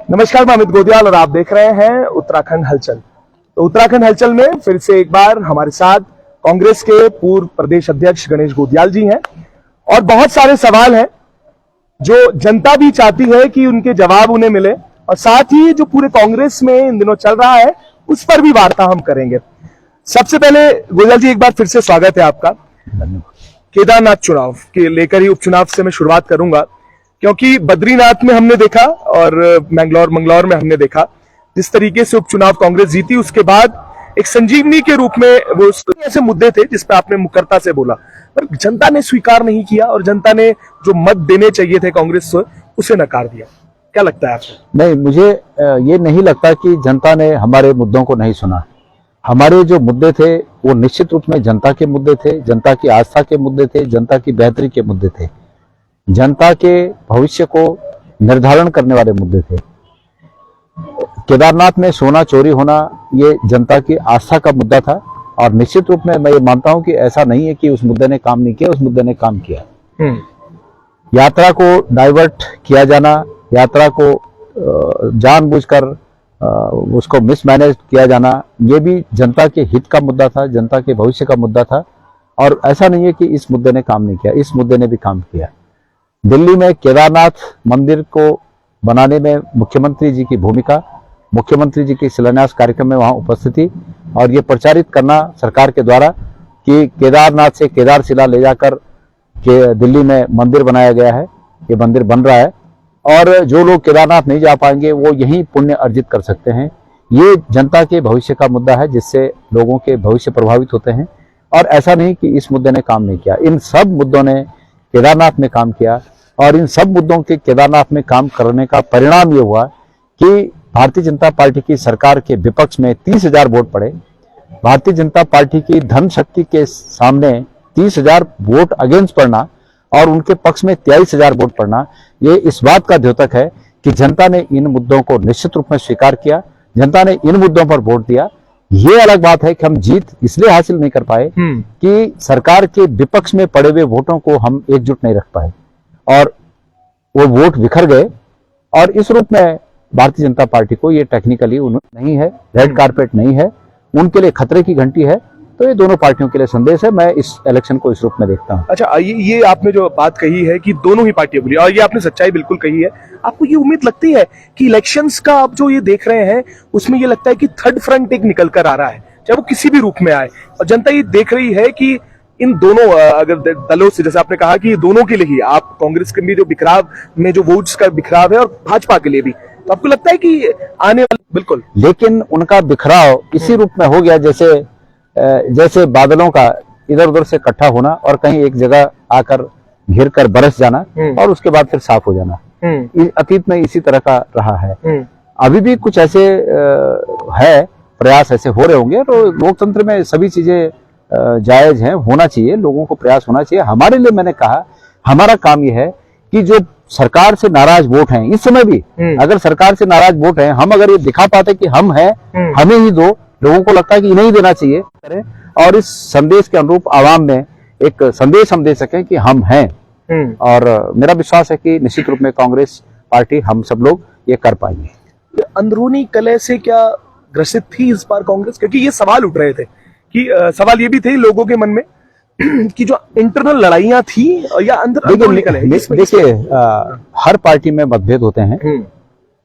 नमस्कार, मैं अमित गोदियाल और आप देख रहे हैं उत्तराखंड हलचल। तो उत्तराखंड हलचल में फिर से एक बार हमारे साथ कांग्रेस के पूर्व प्रदेश अध्यक्ष गणेश गोदियाल जी हैं और बहुत सारे सवाल हैं जो जनता भी चाहती है कि उनके जवाब उन्हें मिले और साथ ही जो पूरे कांग्रेस में इन दिनों चल रहा है उस पर भी वार्ता हम करेंगे। सबसे पहले गोदियाल जी, एक बार फिर से स्वागत है आपका। केदारनाथ चुनाव के लेकर ही उपचुनाव से मैं शुरुआत करूंगा, क्योंकि बद्रीनाथ में हमने देखा और मंगलौर में हमने देखा जिस तरीके से उपचुनाव कांग्रेस जीती, उसके बाद एक संजीवनी के रूप में वो ऐसे मुद्दे थे जिस पर आपने मुकरता से बोला, पर जनता ने स्वीकार नहीं किया और जनता ने जो मत देने चाहिए थे कांग्रेस को उसे नकार दिया। क्या लगता है आपको? नहीं, मुझे ये नहीं लगता कि जनता ने हमारे मुद्दों को नहीं सुना। हमारे जो मुद्दे थे वो निश्चित रूप में जनता के मुद्दे थे, जनता की आस्था के मुद्दे थे, जनता की बेहतरी के मुद्दे थे, जनता के भविष्य को निर्धारण करने वाले मुद्दे थे। केदारनाथ में सोना चोरी होना ये जनता की आस्था का मुद्दा था और निश्चित रूप में मैं ये मानता हूं कि ऐसा नहीं है कि उस मुद्दे ने काम नहीं किया, उस मुद्दे ने काम किया। यात्रा को डाइवर्ट किया जाना, यात्रा को जानबूझकर उसको मिसमैनेज किया जाना, ये भी जनता के हित का मुद्दा था, जनता के भविष्य का मुद्दा था। और ऐसा नहीं है कि इस मुद्दे ने काम नहीं किया, इस मुद्दे ने भी काम किया। दिल्ली में केदारनाथ मंदिर को बनाने में मुख्यमंत्री जी की भूमिका, मुख्यमंत्री जी की शिलान्यास कार्यक्रम में वहां उपस्थिति और ये प्रचारित करना सरकार के द्वारा कि केदारनाथ से केदारशिला ले जाकर के दिल्ली में मंदिर बनाया गया है, ये मंदिर बन रहा है और जो लोग केदारनाथ नहीं जा पाएंगे वो यहीं पुण्य अर्जित कर सकते हैं। ये जनता के भविष्य का मुद्दा है जिससे लोगों के भविष्य प्रभावित होते हैं और ऐसा नहीं कि इस मुद्दे ने काम नहीं किया। इन सब मुद्दों ने केदारनाथ में काम किया और इन सब मुद्दों के केदारनाथ में काम करने का परिणाम ये हुआ कि भारतीय जनता पार्टी की सरकार के विपक्ष में 30,000 वोट पड़े। भारतीय जनता पार्टी की धन शक्ति के सामने 30,000 वोट अगेंस्ट पड़ना और उनके पक्ष में 23,000 वोट पड़ना, ये इस बात का द्योतक है कि जनता ने इन मुद्दों को निश्चित रूप में स्वीकार किया, जनता ने इन मुद्दों पर वोट दिया। ये अलग बात है कि हम जीत इसलिए हासिल नहीं कर पाए कि सरकार के विपक्ष में पड़े हुए वोटों को हम एकजुट नहीं रख पाए और वो वोट बिखर गए। और इस रूप में भारतीय जनता पार्टी को ये टेक्निकली नहीं है, रेड कारपेट नहीं है, उनके लिए खतरे की घंटी है। तो ये दोनों पार्टियों के लिए संदेश है। मैं इस इलेक्शन को इस रूप में देखता हूं। अच्छा, ये आपने जो बात कही है कि दोनों ही पार्टियां बोली और ये आपने सच्चाई बिल्कुल कही है। आपको ये उम्मीद लगती है कि इलेक्शंस का आप जो ये देख रहे हैं उसमें ये लगता है कि थर्ड फ्रंट एक निकल कर आ रहा है, चाहे वो किसी भी रूप में आए, और जनता ये देख रही है कि इन दोनों अगर दलों से, जैसे आपने कहा कि दोनों के लिए ही, आप कांग्रेस के भी जो बिखराव में जो वोट्स का बिखराव है और भाजपा के लिए भी, तो आपको लगता है कि आने वाले बिल्कुल, लेकिन उनका बिखराव इसी रूप में हो गया जैसे बादलों का इधर उधर से इकट्ठा होना और कहीं एक जगह आकर घिर कर बरस जाना और उसके बाद फिर साफ हो जाना। अतीत में इसी तरह का रहा है। अभी भी कुछ ऐसे है, प्रयास ऐसे हो रहे होंगे। तो लोकतंत्र में सभी चीजें जायज हैं, होना चाहिए, लोगों को प्रयास होना चाहिए। हमारे लिए मैंने कहा हमारा काम यह है कि जो सरकार से नाराज वोट हैं, इस समय भी अगर सरकार से नाराज वोट हैं, हम अगर ये दिखा पाते कि हम हैं, हमें ही दो, लोगों को लगता है कि नहीं देना चाहिए करें और इस संदेश के अनुरूप आवाम में एक संदेश हम दे सकें कि हम हैं। और मेरा विश्वास है कि निश्चित रूप में कांग्रेस पार्टी, हम सब लोग ये कर पाएंगे। अंदरूनी कलह से क्या ग्रसित थी इस बार कांग्रेस? क्योंकि ये सवाल उठ रहे थे कि सवाल ये भी थे लोगों के मन में कि जो इंटरनल लड़ाइयां थी या अंदरूनी कलह। देखिए, हर पार्टी में मतभेद होते हैं।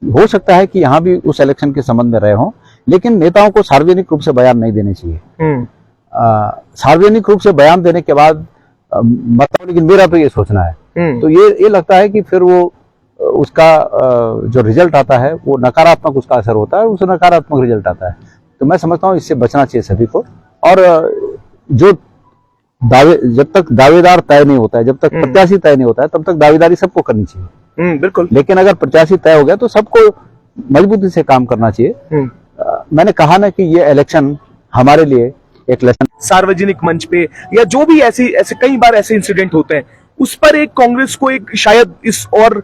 हो सकता है कि यहाँ भी उस इलेक्शन के संबंध में रहे हों, लेकिन नेताओं को सार्वजनिक रूप से बयान नहीं देने चाहिए। सार्वजनिक रूप से बयान देने के बाद मतलब, लेकिन मेरा तो ये सोचना है, तो ये लगता है कि फिर वो उसका जो रिजल्ट आता है वो नकारात्मक उसका असर होता है, उससे नकारात्मक रिजल्ट आता है। तो मैं समझता हूँ इससे बचना चाहिए सभी को। और जो जब तक दावेदार तय नहीं होता है, जब तक प्रत्याशी तय नहीं होता है, तब तक दावेदारी सबको करनी चाहिए। बिल्कुल। लेकिन अगर प्रत्याशी तय हो गया तो सबको मजबूती से काम करना चाहिए। मैंने कहा ना कि ये इलेक्शन हमारे लिए एक लेसन। सार्वजनिक मंच पे या जो भी ऐसे कई बार ऐसे इंसिडेंट होते हैं, उस पर एक कांग्रेस को एक शायद इस और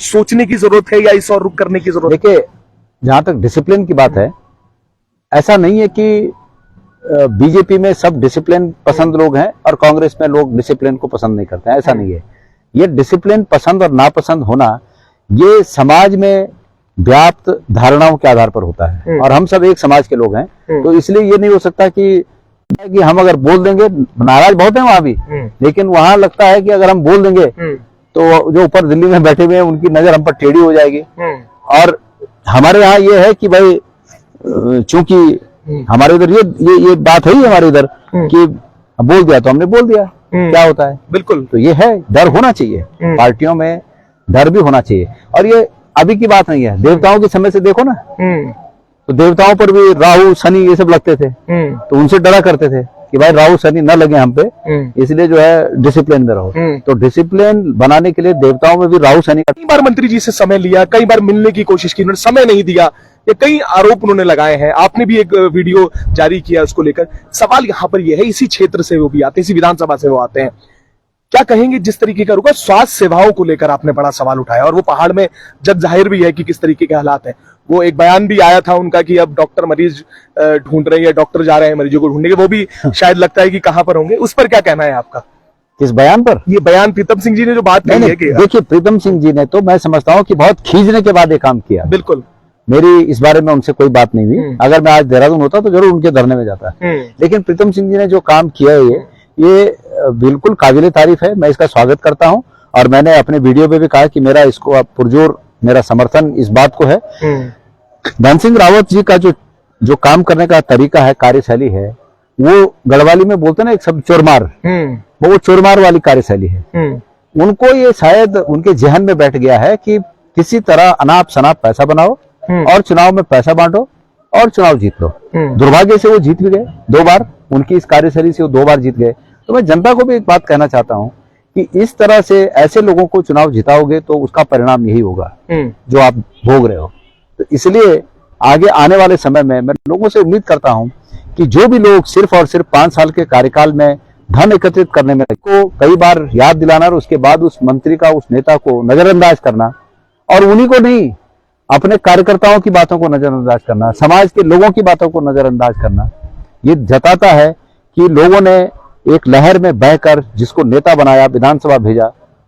सोचने की जरूरत है या इस और रुक करने की जरूरत है। देखिए, जहां तक डिसिप्लिन की बात है, ऐसा नहीं है कि बीजेपी में सब डिसिप्लिन पसंद लोग हैं और कांग्रेस में लोग डिसिप्लिन को पसंद नहीं करते हैं, ऐसा नहीं है। ये डिसिप्लिन पसंद और नापसंद होना ये समाज में व्याप्त धारणाओं के आधार पर होता है और हम सब एक समाज के लोग हैं, तो इसलिए ये नहीं हो सकता कि हम अगर बोल देंगे, नाराज बहुत है वहां भी, लेकिन वहां लगता है कि अगर हम बोल देंगे तो जो ऊपर दिल्ली में बैठे हुए हैं उनकी नजर हम पर टेढ़ी हो जाएगी। और हमारे यहाँ ये है कि भाई चूंकि हमारे इधर ये बात है ही हमारे इधर कि बोल दिया तो हमने बोल दिया, क्या होता है। बिल्कुल। तो ये है, डर होना चाहिए, पार्टियों में डर भी होना चाहिए। और ये अभी की बात नहीं है, देवताओं के समय से देखो ना, तो देवताओं पर भी राहु शनि ये सब लगते थे, तो उनसे डरा करते थे कि भाई राहु शनि न लगे हम पे, इसलिए जो है डिसिप्लिन में रहो। तो डिसिप्लिन बनाने के लिए देवताओं में भी राहु शनि। कई बार मंत्री जी से समय लिया, कई बार मिलने की कोशिश की, उन्होंने समय नहीं दिया, ये कई आरोप उन्होंने लगाए हैं। आपने भी एक वीडियो जारी किया उसको लेकर। सवाल यहाँ पर यह है, इसी क्षेत्र से वो भी आते हैं, इसी विधानसभा से वो आते हैं, क्या कहेंगे जिस तरीके का रुका स्वास्थ्य सेवाओं को लेकर आपने बड़ा सवाल उठाया, और वो पहाड़ में जग जाहिर भी है कि किस तरीके के हालात हैं। वो एक बयान भी आया था उनका कि अब डॉक्टर मरीज ढूंढ रहे हैं, डॉक्टर जा रहे हैं मरीजों को ढूंढने के, वो भी शायद लगता है कि कहां पर होंगे। उस पर क्या कहना है आपका? किस बयान पर? ये बयान प्रीतम सिंह जी ने जो बात कही है कि देखिए, प्रीतम सिंह जी ने तो मैं समझता हूँ कि बहुत खींचने के बाद ये काम किया। बिल्कुल, मेरी इस बारे में उनसे कोई बात नहीं हुई। अगर मैं आज देहरादून होता तो जरूर उनके धरने में जाता। लेकिन प्रीतम सिंह जी ने जो काम किया है ये बिल्कुल काबिले तारीफ है, मैं इसका स्वागत करता हूं। और मैंने अपने वीडियो पे भी कहा कि मेरा इसको पुरजोर मेरा समर्थन इस बात को है। धन सिंह रावत जी का जो काम करने का तरीका है, कार्यशैली है, वो गढ़वाली में बोलते ना एक शब्द चोरमार, वो चोरमार वाली कार्यशैली है। उनको ये शायद उनके जहन में बैठ गया है कि किसी तरह अनाप शनाप पैसा बनाओ और चुनाव में पैसा बांटो और चुनाव जीत लो। दुर्भाग्य से वो जीत भी गए 2 बार, उनकी इस कार्यशैली से वो 2 बार जीत गए। तो मैं जनता को भी एक बात कहना चाहता हूं कि इस तरह से ऐसे लोगों को चुनाव जिताओगे तो उसका परिणाम यही होगा जो आप भोग रहे हो। तो इसलिए आगे आने वाले समय में मैं लोगों से उम्मीद करता हूं कि जो भी लोग सिर्फ और सिर्फ 5 साल के कार्यकाल में धन एकत्रित करने में को कई बार याद दिलाना और उसके बाद उस मंत्री का, उस नेता को नजरअंदाज करना, और उन्हीं को नहीं अपने कार्यकर्ताओं की बातों को नजरअंदाज करना, समाज के लोगों की बातों को नजरअंदाज करना, ये जताता है कि लोगों ने एक लहर में बहकर जिसको नेता बनाया, विधानसभा भेजा,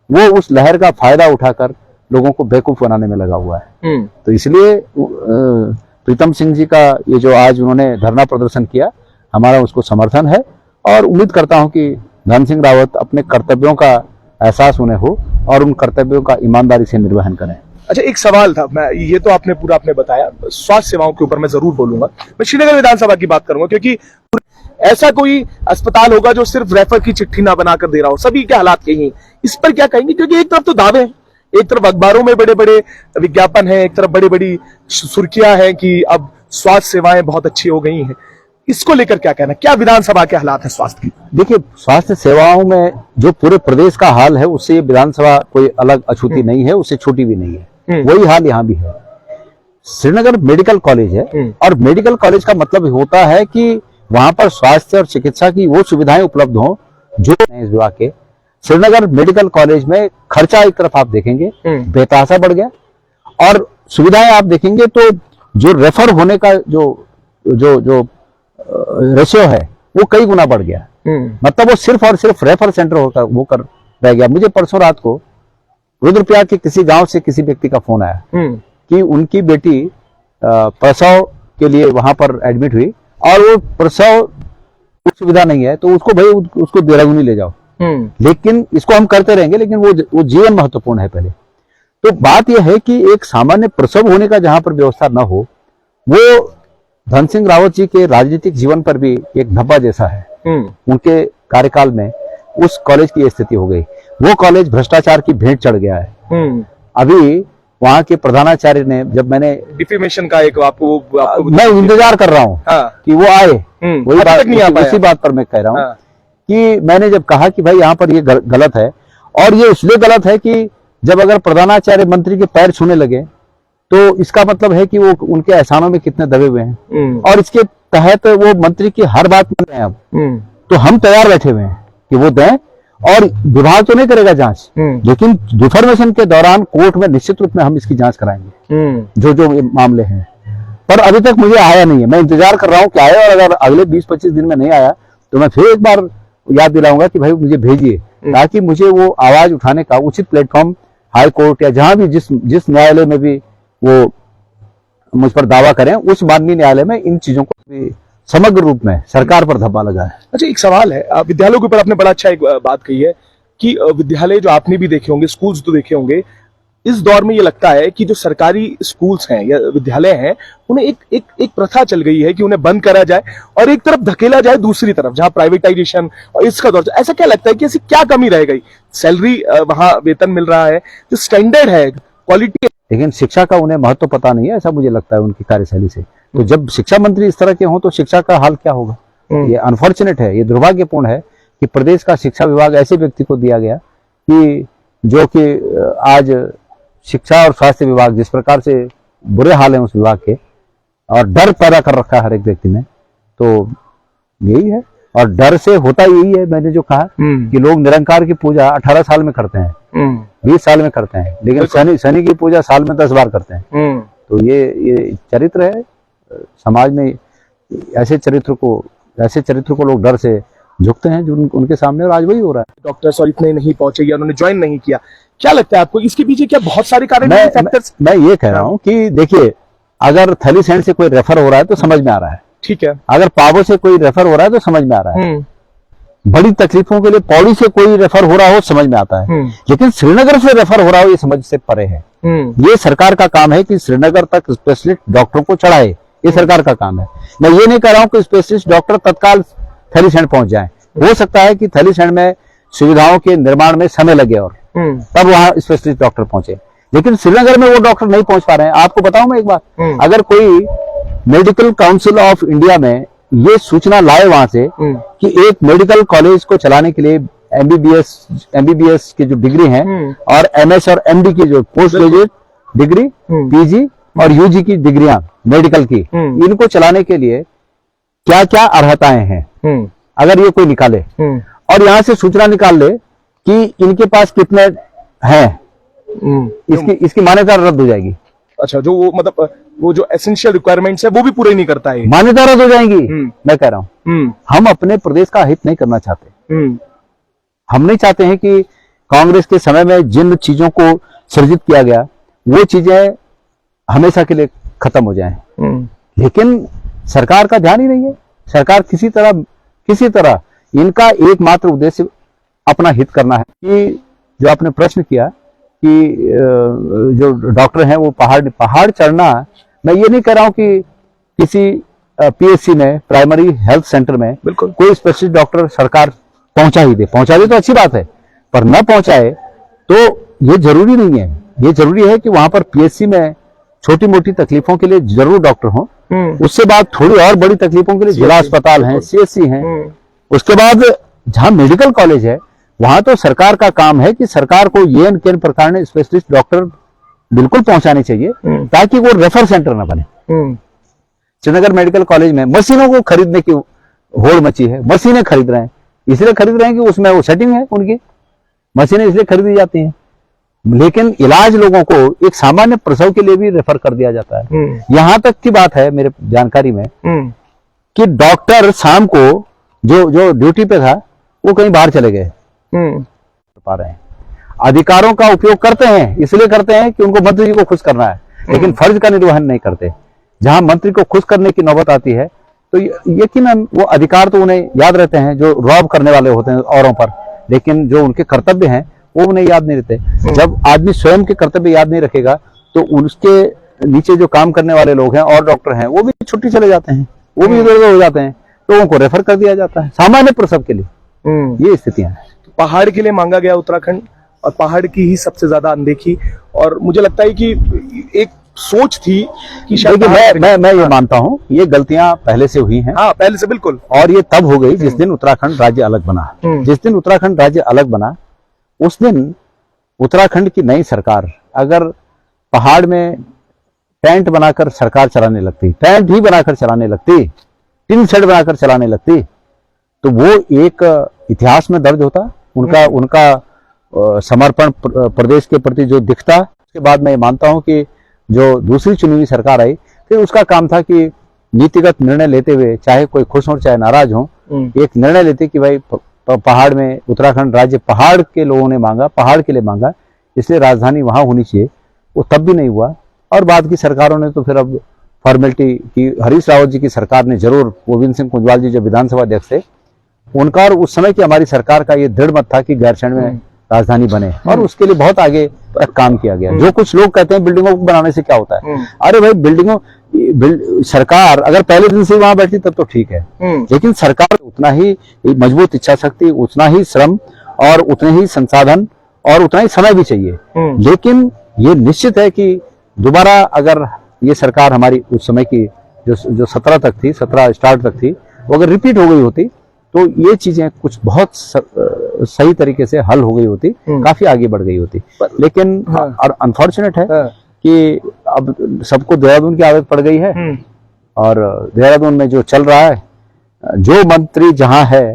वो उस लहर का फायदा उठाकर लोगों को बेवकूफ बनाने में लगा हुआ है। तो इसलिए प्रीतम सिंह जी का ये जो आज उन्होंने धरना प्रदर्शन किया, हमारा उसको समर्थन है और उम्मीद करता हूं कि धन सिंह रावत अपने कर्तव्यों का एहसास उन्हें हो और उन कर्तव्यों का ईमानदारी से निर्वहन करें। अच्छा, एक सवाल था, मैं ये तो आपने पूरा आपने बताया, स्वास्थ्य सेवाओं के ऊपर मैं जरूर बोलूंगा। मैं श्रीनगर विधानसभा की बात करूंगा, क्योंकि ऐसा कोई अस्पताल होगा जो सिर्फ रेफर की चिट्ठी ना बनाकर दे रहा हो, सभी के हालात यही। इस पर क्या कहेंगे? क्योंकि एक तरफ तो दावे हैं, एक तरफ अखबारों में बड़े बड़े विज्ञापन है, एक तरफ बड़ी बड़ी सुर्खियां हैं कि अब स्वास्थ्य सेवाएं बहुत अच्छी हो गई हैं। इसको लेकर क्या कहना, क्या विधानसभा के हालात है स्वास्थ्य की? देखिए, स्वास्थ्य सेवाओं में जो पूरे प्रदेश का हाल है उससे विधानसभा कोई अलग अछूती नहीं है, उससे छोटी भी नहीं है। वही हाल यहाँ भी है। श्रीनगर मेडिकल कॉलेज है और मेडिकल कॉलेज का मतलब होता है कि वहां पर स्वास्थ्य और चिकित्सा की वो सुविधाएं उपलब्ध हों जो इस विभाग के। श्रीनगर मेडिकल कॉलेज में खर्चा एक तरफ आप देखेंगे बेतहाशा बढ़ गया, और सुविधाएं आप देखेंगे तो जो रेफर होने का जो रेशियो है वो कई गुना बढ़ गया। मतलब वो सिर्फ और सिर्फ रेफर सेंटर होकर रह गया। मुझे परसों रात को रुद्रप्रयाग के किसी गांव से किसी व्यक्ति का फोन आया कि उनकी बेटी प्रसव के लिए वहां पर एडमिट हुई और वो प्रसव सुविधा नहीं है, तो उसको भाई उसको देहरादून ले जाओ। लेकिन इसको हम करते रहेंगे, लेकिन वो जीवन महत्वपूर्ण है पहले। तो बात यह है कि एक सामान्य प्रसव होने का जहां पर व्यवस्था न हो, वो धन सिंह रावत जी के राजनीतिक जीवन पर भी एक धब्बा जैसा है। उनके कार्यकाल में उस कॉलेज की स्थिति हो गई। वो कॉलेज भ्रष्टाचार की भेंट चढ़ गया है। अभी वहां के प्रधानाचार्य ने, जब मैंने डिफेमेशन का एक आपको मैं इंतजार कर रहा हूँ कि वो आए, वही बात नहीं आ पाया। उसी बात पर मैं कह रहा हूँ कि मैंने जब कहा कि भाई यहाँ पर ये गलत है, और ये इसलिए गलत है कि जब अगर प्रधानाचार्य मंत्री के पैर छूने लगे तो इसका मतलब है कि वो उनके एहसानों में कितने दबे हुए हैं, और इसके तहत वो मंत्री की हर बात में हैं। अब तो हम तैयार बैठे हुए हैं कि वो दें, और विभाग तो नहीं करेगा जांच, लेकिन डिफॉर्मेशन के दौरान कोर्ट में निश्चित रूप में हम इसकी जांच कराएंगे जो मामले हैं। पर अभी तक मुझे आया नहीं है, मैं इंतजार कर रहा हूं कि आए, और अगर अगले 20-25 दिन में नहीं आया तो मैं फिर एक बार याद दिलाऊंगा कि भाई मुझे भेजिए, ताकि मुझे वो आवाज उठाने का उचित प्लेटफॉर्म हाई कोर्ट या जहां भी जिस न्यायालय में भी वो मुझ पर दावा करें, उस माननीय न्यायालय में इन चीजों को भी समग्र रूप में सरकार पर धब्बा लगा है। अच्छा, एक सवाल है, विद्यालयों के ऊपर आपने बड़ा अच्छा एक बात कही है कि विद्यालय जो आपने भी देखे होंगे, स्कूल्स तो देखे होंगे, इस दौर में ये लगता है कि जो सरकारी स्कूल्स हैं या विद्यालय हैं, उन्हें एक प्रथा चल गई है कि उन्हें बंद करा जाए और एक तरफ धकेला जाए दूसरी तरफ, जहां प्राइवेटाइजेशन और इसका दौर। ऐसा क्या लगता है कि ऐसी क्या कमी रह गई? सैलरी वहां वेतन मिल रहा है, जो स्टैंडर्ड है, क्वालिटी, लेकिन शिक्षा का उन्हें महत्व पता नहीं है, ऐसा मुझे लगता है उनकी कार्यशैली से। तो जब शिक्षा मंत्री इस तरह के हों तो शिक्षा का हाल क्या होगा? ये अनफॉर्चुनेट है, ये दुर्भाग्यपूर्ण है कि प्रदेश का शिक्षा विभाग ऐसे व्यक्ति को दिया गया कि जो कि आज शिक्षा और स्वास्थ्य विभाग जिस प्रकार से बुरे हाल है उस विभाग के, और डर पैदा कर रखा है हर एक व्यक्ति में, तो यही है। और डर से होता यही है, मैंने जो कहा कि लोग निरंकार की पूजा 18 साल में करते हैं, 20 साल में करते हैं, लेकिन शनि की पूजा साल में 10 बार करते हैं। तो ये चरित्र है समाज में। ऐसे चरित्र को लोग डर से झुकते हैं जो उनके सामने, और आज वही हो रहा है। डॉक्टर्स और इतने नहीं पहुंचे या उन्होंने ज्वाइन नहीं किया, क्या लगता है आपको इसके पीछे क्या बहुत सारे कारण हैं, फैक्टर्स? मैं ये कह रहा हूँ कि देखिए, अगर थैलीसैंड से कोई रेफर हो रहा है तो समझ में आ रहा है, ठीक है। अगर पावो से कोई रेफर हो रहा है तो समझ में आ रहा है, बड़ी तकलीफों के लिए पौड़ी से कोई रेफर हो रहा हो समझ में आता है, लेकिन श्रीनगर से रेफर हो रहा हो ये समझ से परे है। ये सरकार का काम है कि श्रीनगर तक स्पेशलिस्ट डॉक्टरों को चढ़ाए, ये सरकार का काम है। मैं ये नहीं कह रहा हूँ कि स्पेशलिस्ट डॉक्टर तत्काल थैलीसैंड पहुंच जाए, हो सकता है कि थैलीसैंड में सुविधाओं के निर्माण में समय लगे और तब वहां स्पेशलिस्ट डॉक्टर पहुंचे, लेकिन श्रीनगर में वो डॉक्टर नहीं पहुंच पा रहे हैं। आपको बताऊं मैं एक बात, अगर कोई मेडिकल काउंसिल ऑफ इंडिया में ये सूचना लाए वहां से कि एक मेडिकल कॉलेज को चलाने के लिए एमबीबीएस की जो डिग्री है और एमएस और एमडी की जो पोस्ट ग्रेजुएट डिग्री, पीजी और यूजी की डिग्रियां मेडिकल की, इनको चलाने के लिए क्या क्या अर्हताएं हैं, अगर ये कोई निकाले और यहाँ से सूचना निकाल ले कि इनके पास कितने हैं, इसकी मान्यता रद्द हो जाएगी। अच्छा, जो वो मतलब वो जो एसेंशियल रिक्वायरमेंट्स है वो भी पूरे नहीं करता है, मान्यता रद्द हो जाएंगी। मैं कह रहा हूँ हम अपने प्रदेश का हित नहीं करना चाहते। हम नहीं चाहते हैं कि कांग्रेस के समय में जिन चीजों को सृजित किया गया वो चीजें हमेशा के लिए खत्म हो जाएं, लेकिन सरकार का ध्यान ही नहीं है। सरकार किसी तरह इनका एकमात्र उद्देश्य अपना हित करना है। कि जो आपने प्रश्न किया कि जो डॉक्टर हैं वो पहाड़ चढ़ना, मैं ये नहीं कह रहा हूं कि किसी पीएचसी में, प्राइमरी हेल्थ सेंटर में बिल्कुल कोई स्पेशलिस्ट डॉक्टर सरकार पहुंचा दे तो अच्छी बात है, पर न पहुंचाए तो ये जरूरी नहीं है। ये जरूरी है कि वहां पर पीएचसी में छोटी मोटी तकलीफों के लिए जरूर डॉक्टर हो, उससे बाद थोड़ी और बड़ी तकलीफों के लिए जिला अस्पताल है, सीएचसी है, उसके बाद जहां मेडिकल कॉलेज है वहां तो सरकार का काम है कि सरकार को ये केंद्र प्रकार ने स्पेशलिस्ट डॉक्टर बिल्कुल पहुंचाने चाहिए ताकि वो रेफर सेंटर न बने। श्रीनगर मेडिकल कॉलेज में मशीनों को खरीदने की होड़ मची है, मशीनें खरीद रहे हैं, इसलिए खरीद रहे हैं कि उसमें वो सेटिंग है, उनकी मशीनें इसलिए खरीदी जाती हैं, लेकिन इलाज लोगों को एक सामान्य प्रसव के लिए भी रेफर कर दिया जाता है। यहां तक की बात है मेरे जानकारी में कि डॉक्टर शाम को जो ड्यूटी पे था वो कहीं बाहर चले गए, पा रहे हैं। अधिकारों का उपयोग करते हैं, इसलिए करते हैं कि उनको मंत्री जी को खुश करना है, लेकिन फर्ज का निर्वहन नहीं करते। जहां मंत्री को खुश करने की नौबत आती है तो यकीनन वो अधिकार तो उन्हें याद रहते हैं जो रॉब करने वाले होते हैं औरों पर, लेकिन जो उनके कर्तव्य हैं वो उन्हें याद नहीं रहते। जब आदमी स्वयं के कर्तव्य याद नहीं रखेगा तो उसके नीचे जो काम करने वाले लोग हैं और डॉक्टर हैं वो भी छुट्टी चले जाते हैं, वो भी इधर उधर हो जाते हैं, लोगों को रेफर कर दिया जाता है सामान्य प्रसव के लिए। ये स्थितियां हैं। पहाड़ के लिए मांगा गया उत्तराखंड, और पहाड़ की ही सबसे ज्यादा अनदेखी, और मुझे लगता है कि एक सोच थी कि शायद मैं ये मानता हूँ ये गलतियां पहले से हुई हैं। हाँ, पहले से बिल्कुल, और ये तब हो गई जिस दिन उत्तराखंड राज्य अलग बना। जिस दिन उत्तराखंड राज्य अलग बना उस दिन उत्तराखंड की नई सरकार अगर पहाड़ में टेंट बनाकर सरकार चलाने लगती, टेंट ही बनाकर चलाने लगती, टिन शेड बनाकर चलाने लगती, तो वो एक इतिहास में दर्ज होता उनका समर्पण प्रदेश के प्रति जो दिखता। उसके बाद मैं मानता हूं कि जो दूसरी चुनी हुई सरकार आई फिर उसका काम था कि नीतिगत निर्णय लेते हुए, चाहे कोई खुश हो चाहे नाराज हो, एक निर्णय लेते कि भाई पहाड़ में उत्तराखंड राज्य पहाड़ के लोगों ने मांगा, पहाड़ के लिए मांगा, इसलिए राजधानी वहां होनी चाहिए। वो तब भी नहीं हुआ, और बाद की सरकारों ने तो फिर अब फॉर्मेलिटी की हरीश रावत जी की सरकार ने जरूर, गोविंद सिंह कुंजवाल जी जो विधानसभा अध्यक्ष थे उनका और उस समय की हमारी सरकार का ये दृढ़ मत था कि गैरसैंण में राजधानी बने, और उसके लिए बहुत आगे तक काम किया गया। जो कुछ लोग कहते हैं बिल्डिंगों को बनाने से क्या होता है, अरे भाई सरकार अगर पहले दिन से वहां बैठी तब तो ठीक है, लेकिन सरकार उतना ही मजबूत इच्छा शक्ति, उतना ही श्रम और उतने ही संसाधन और उतना ही समय भी चाहिए। लेकिन ये निश्चित है कि दोबारा अगर ये सरकार हमारी उस समय की जो 17 तक थी, 17 स्टार्ट तक थी, वो अगर रिपीट हो गई होती तो ये चीजें कुछ बहुत सही तरीके से हल हो गई होती, काफी आगे बढ़ गई होती। लेकिन और अनफॉर्चुनेट है कि अब सबको देहरादून की आदत पड़ गई है, और देहरादून में जो चल रहा है, जो मंत्री जहां है,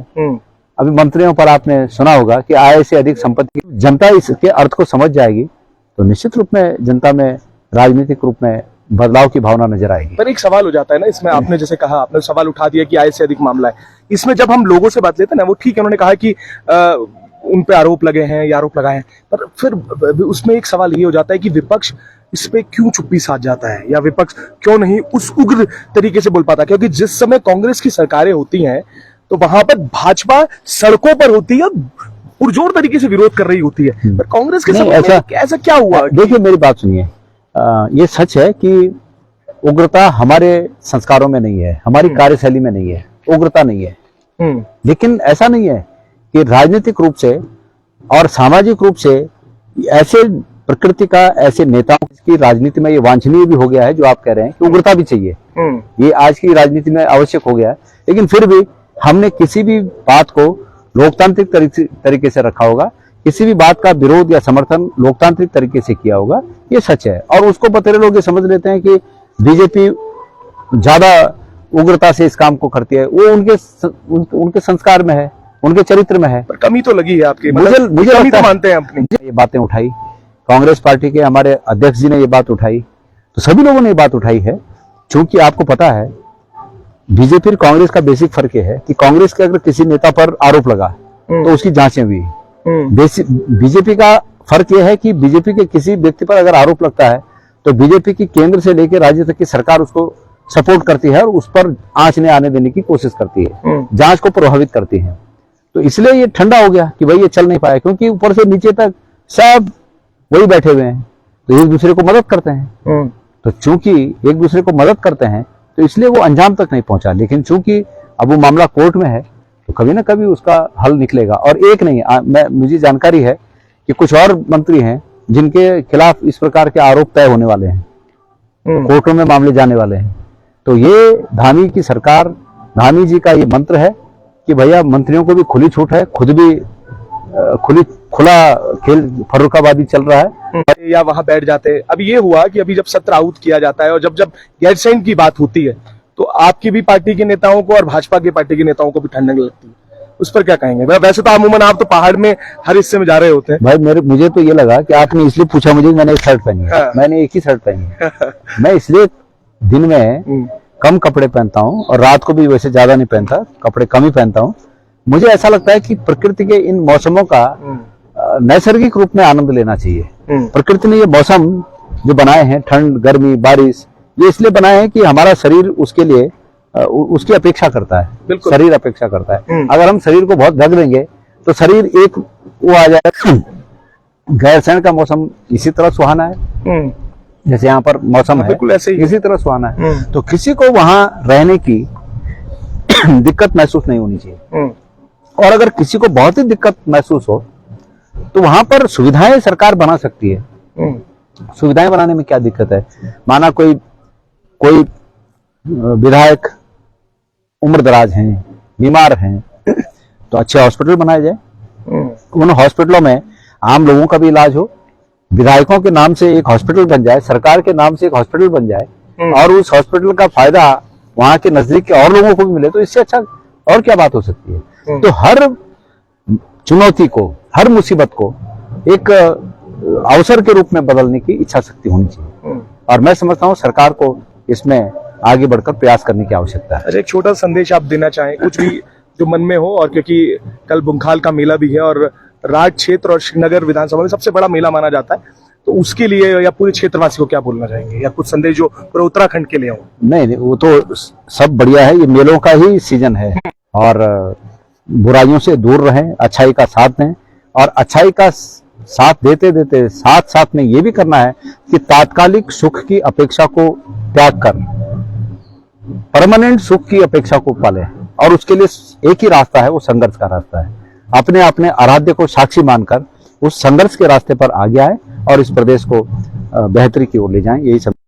अभी मंत्रियों पर आपने सुना होगा कि आय से अधिक संपत्ति, जनता इसके अर्थ को समझ जाएगी तो निश्चित रूप में जनता में राजनीतिक रूप में बदलाव की भावना नजर आएगी। पर एक सवाल हो जाता है ना इसमें, आपने जैसे कहा, आपने सवाल उठा दिया कि आय से अधिक मामला है। इसमें जब हम लोगों से बात लेते हैं ना, वो ठीक है, उन्होंने कहा कि उन पे आरोप लगे हैं या आरोप लगाए हैं, पर फिर उसमें एक सवाल ये हो जाता है कि विपक्ष इस पे क्यों चुप्पी साध जाता है, या विपक्ष क्यों नहीं उस उग्र तरीके से बोल पाता? क्योंकि जिस समय कांग्रेस की सरकारें होती हैं तो वहां पर भाजपा सड़कों पर होती है, पुरजोर तरीके से विरोध कर रही होती है, पर कांग्रेस के समय ऐसा क्या हुआ? देखिए मेरी बात सुनिए, ये सच है कि उग्रता हमारे संस्कारों में नहीं है, हमारी कार्यशैली में नहीं है, उग्रता नहीं है। लेकिन ऐसा नहीं है कि राजनीतिक रूप से और सामाजिक रूप से ऐसे प्रकृति का, ऐसे नेताओं की राजनीति में ये वांछनीय भी हो गया है जो आप कह रहे हैं कि उग्रता भी चाहिए, ये आज की राजनीति में आवश्यक हो गया है। लेकिन फिर भी हमने किसी भी बात को लोकतांत्रिक तरीके से रखा होगा, किसी भी बात का विरोध या समर्थन लोकतांत्रिक तरीके से किया होगा, ये सच है। और उसको बतेरे लोग ये समझ लेते हैं कि बीजेपी ज्यादा उग्रता से इस काम को करती है, वो उनके संस्कार में है, उनके चरित्र में है। पर कमी तो लगी है आपके, मुझे कमी तो मानते हैं अपनी। ये बातें उठाई, कांग्रेस पार्टी के हमारे अध्यक्ष जी ने ये बात उठाई, तो सभी लोगों ने ये बात उठाई है। क्योंकि आपको पता है बीजेपी और कांग्रेस का बेसिक फर्क ये है कि कांग्रेस के अगर किसी नेता पर आरोप लगा तो उसकी जांचें हुई। बीजेपी का फर्क यह है कि बीजेपी के किसी व्यक्ति पर अगर आरोप लगता है तो बीजेपी की केंद्र से लेकर राज्य तक की सरकार उसको सपोर्ट करती है और उस पर आंच न आने देने की कोशिश करती है, जांच को प्रभावित करती है। तो इसलिए ये ठंडा हो गया कि भाई ये चल नहीं पाया, क्योंकि ऊपर से नीचे तक सब वही बैठे हुए हैं, तो एक दूसरे को मदद करते हैं। तो चूंकि एक दूसरे को मदद करते हैं तो इसलिए वो अंजाम तक नहीं पहुंचा। लेकिन चूंकि अब वो मामला कोर्ट में है तो कभी ना कभी उसका हल निकलेगा। और एक नहीं, मुझे जानकारी है कि कुछ और मंत्री हैं जिनके खिलाफ इस प्रकार के आरोप तय होने वाले हैं, तो कोर्टों में मामले जाने वाले हैं। तो ये धामी की सरकार, धामी जी का ये मंत्र है कि भैया मंत्रियों को भी खुली छूट है, खुद भी खुला खेल फर्रुखाबादी चल रहा है, या वहां बैठ जाते हैं। अब ये हुआ कि अभी जब सत्र आहूत किया जाता है और जब गैरसैंण की बात होती है तो आपकी भी पार्टी के नेताओं को और भाजपा की पार्टी के नेताओं को भी ठंडक लगती है, उस पर क्या कहेंगे? वैसे तो अमूमन आप तो पहाड़ में हर हिस्से में जा रहे होते हैं। भाई मुझे तो ये लगा कि आपने इसलिए पूछा मुझे, मैंने एक शर्ट पहनी है। मैंने एक ही शर्ट पहनी है। मैं इसलिए दिन में कम कपड़े पहनता हूँ और रात को भी वैसे ज्यादा नहीं पहनता, कपड़े कम ही पहनता हूँ। मुझे ऐसा लगता है कि प्रकृति के इन मौसमों का नैसर्गिक रूप में आनंद लेना चाहिए। प्रकृति ने ये मौसम जो बनाए हैं, ठंड, गर्मी, बारिश, ये इसलिए बनाए हैं कि हमारा शरीर उसके लिए उसकी अपेक्षा करता है, शरीर अपेक्षा करता है। अगर हम शरीर को बहुत ढक देंगे तो शरीर एक वो आ जाएगा। गैरसैंण का मौसम इसी तरह सुहाना है जैसे यहाँ पर मौसम है, इसी तरह सुहाना है। तो किसी को वहां रहने की दिक्कत महसूस नहीं होनी चाहिए। और अगर किसी को बहुत ही दिक्कत महसूस हो तो वहां पर सुविधाएं सरकार बना सकती है। सुविधाएं बनाने में क्या दिक्कत है? माना कोई विधायक उम्रदराज हैं, बीमार हैं, तो अच्छे हॉस्पिटल बनाए जाए। उन हॉस्पिटलों में आम लोगों का भी इलाज हो, विधायकों के नाम से एक हॉस्पिटल बन जाए, सरकार के नाम से एक हॉस्पिटल बन जाए और उस हॉस्पिटल का फायदा वहां के नजदीक के और लोगों को भी मिले, तो इससे अच्छा और क्या बात हो सकती है? तो हर चुनौती को, हर मुसीबत को एक अवसर के रूप में बदलने की इच्छा शक्ति होनी चाहिए। और मैं समझता हूँ सरकार को इसमें आगे बढ़कर प्रयास करने की आवश्यकता है। एक छोटा संदेश आप देना चाहें, कुछ भी जो मन में हो, और क्योंकि कल बुंखाल का मेला भी है और राज क्षेत्र और श्रीनगर विधानसभा में सबसे बड़ा मेला माना जाता है, तो उसके लिए या पूरे क्षेत्रवासी को क्या बोलना चाहेंगे, या कुछ संदेश जो पूरे उत्तराखंड के लिए हो? नहीं, वो तो सब बढ़िया है, ये मेलों का ही सीजन है और बुराइयों से दूर रहें, अच्छाई का साथ दें और अच्छाई का साथ देते देते साथ साथ में ये भी करना है कि तात्कालिक सुख की अपेक्षा को त्याग कर परमानेंट सुख की अपेक्षा को पालें और उसके लिए एक ही रास्ता है, वो संघर्ष का रास्ता है। अपने अपने आराध्य को साक्षी मानकर उस संघर्ष के रास्ते पर आगे आए और इस प्रदेश को बेहतरी की ओर ले जाएं, यही सब